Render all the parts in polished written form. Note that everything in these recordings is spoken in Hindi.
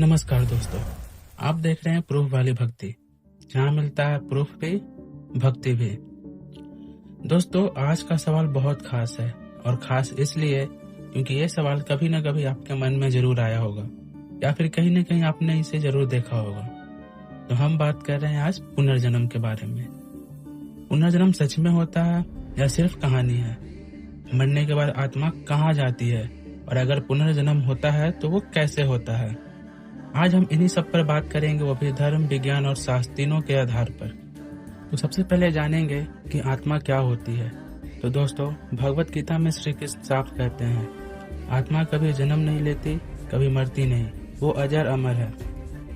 नमस्कार दोस्तों, आप देख रहे हैं प्रूफ वाली भक्ति, जहां मिलता है प्रूफ भी भक्ति भी। दोस्तों, आज का सवाल बहुत खास है और खास इसलिए क्योंकि ये सवाल कभी न कभी आपके मन में जरूर आया होगा या फिर कहीं न कहीं आपने इसे जरूर देखा होगा। तो हम बात कर रहे हैं आज पुनर्जन्म के बारे में। पुनर्जन्म सच में होता है या सिर्फ कहानी है? मरने के बाद आत्मा कहाँ जाती है और अगर पुनर्जन्म होता है तो वो कैसे होता है? आज हम इन्हीं सब पर बात करेंगे, वो भी धर्म, विज्ञान और शास्त्र तीनों के आधार पर। तो सबसे पहले जानेंगे कि आत्मा क्या होती है। तो दोस्तों, भगवत गीता में श्री कृष्ण साफ कहते हैं, आत्मा कभी जन्म नहीं लेती, कभी मरती नहीं, वो अजर अमर है।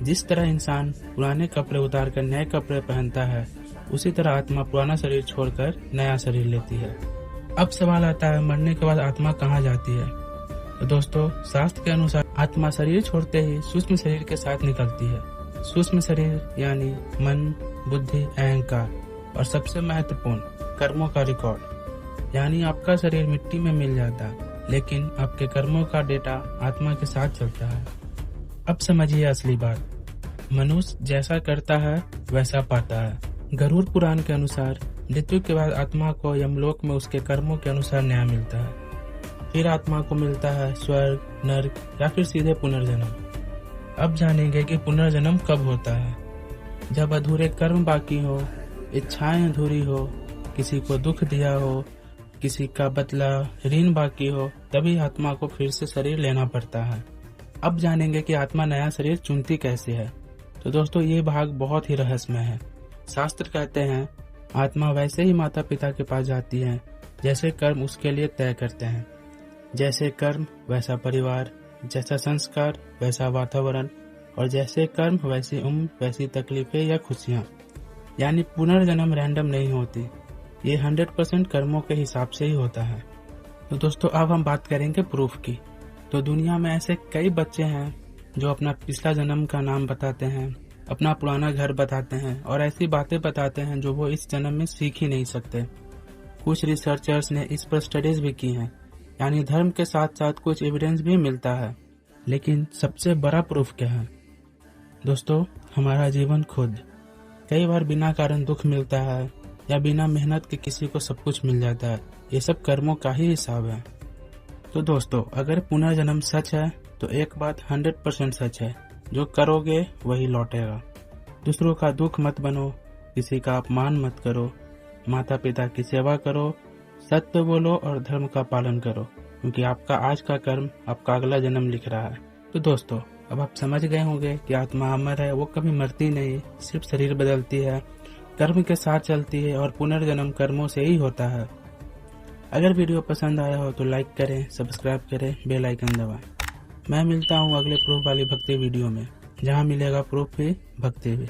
जिस तरह इंसान पुराने कपड़े उतार कर नए कपड़े पहनता है, उसी तरह आत्मा पुराना शरीर छोड़कर नया शरीर लेती है। अब सवाल आता है, मरने के बाद आत्मा कहाँ जाती है? तो दोस्तों, शास्त्र के अनुसार आत्मा शरीर छोड़ते ही सूक्ष्म शरीर के साथ निकलती है। सूक्ष्म शरीर यानी मन, बुद्धि, अहंकार और सबसे महत्वपूर्ण कर्मों का रिकॉर्ड। यानी आपका शरीर मिट्टी में मिल जाता है, लेकिन आपके कर्मों का डेटा आत्मा के साथ चलता है। अब समझिए असली बात, मनुष्य जैसा करता है वैसा पाता है। गरुड़ पुराण के अनुसार मृत्यु के बाद आत्मा को यमलोक में उसके कर्मों के अनुसार न्याय मिलता है। फिर आत्मा को मिलता है स्वर्ग, नर्क या फिर सीधे पुनर्जन्म। अब जानेंगे कि पुनर्जन्म कब होता है। जब अधूरे कर्म बाकी हो, इच्छाएं अधूरी हो, किसी को दुख दिया हो, किसी का बदला ऋण बाकी हो, तभी आत्मा को फिर से शरीर लेना पड़ता है। अब जानेंगे कि आत्मा नया शरीर चुनती कैसे है। तो दोस्तों, ये भाग बहुत ही रहस्यमय है। शास्त्र कहते हैं, आत्मा वैसे ही माता पिता के पास जाती है जैसे कर्म उसके लिए तय करते हैं। जैसे कर्म वैसा परिवार, जैसा संस्कार वैसा वातावरण, और जैसे कर्म वैसी उम्र, वैसी तकलीफें या खुशियाँ। यानी पुनर्जन्म रैंडम नहीं होती, ये 100% कर्मों के हिसाब से ही होता है। तो दोस्तों, अब हम बात करेंगे प्रूफ की। तो दुनिया में ऐसे कई बच्चे हैं जो अपना पिछला जन्म का नाम बताते हैं, अपना पुराना घर बताते हैं और ऐसी बातें बताते हैं जो वो इस जन्म में सीख ही नहीं सकते। कुछ रिसर्चर्स ने इस पर स्टडीज भी की हैं, यानी धर्म के साथ साथ कुछ एविडेंस भी मिलता है। लेकिन सबसे बड़ा प्रूफ क्या है? दोस्तों, हमारा जीवन खुद। कई बार बिना कारण दुख मिलता है या बिना मेहनत के किसी को सब कुछ मिल जाता है। ये सब कर्मों का ही हिसाब है। तो दोस्तों, अगर पुनर्जन्म सच है तो एक बात 100% सच है, जो करोगे वही लौटेगा। दूसरों का दुख मत बनो, किसी का अपमान मत करो, माता पिता की सेवा करो, सत्य बोलो और धर्म का पालन करो, क्योंकि आपका आज का कर्म आपका अगला जन्म लिख रहा है। तो दोस्तों, अब आप समझ गए होंगे कि आत्मा अमर है, वो कभी मरती नहीं, सिर्फ शरीर बदलती है, कर्म के साथ चलती है और पुनर्जन्म कर्मों से ही होता है। अगर वीडियो पसंद आया हो तो लाइक करें, सब्सक्राइब करें, बेल आइकन दबाएं। मैं मिलता हूँ अगले प्रूफ वाली भक्ति वीडियो में, जहाँ मिलेगा प्रूफ भी भक्ति भी।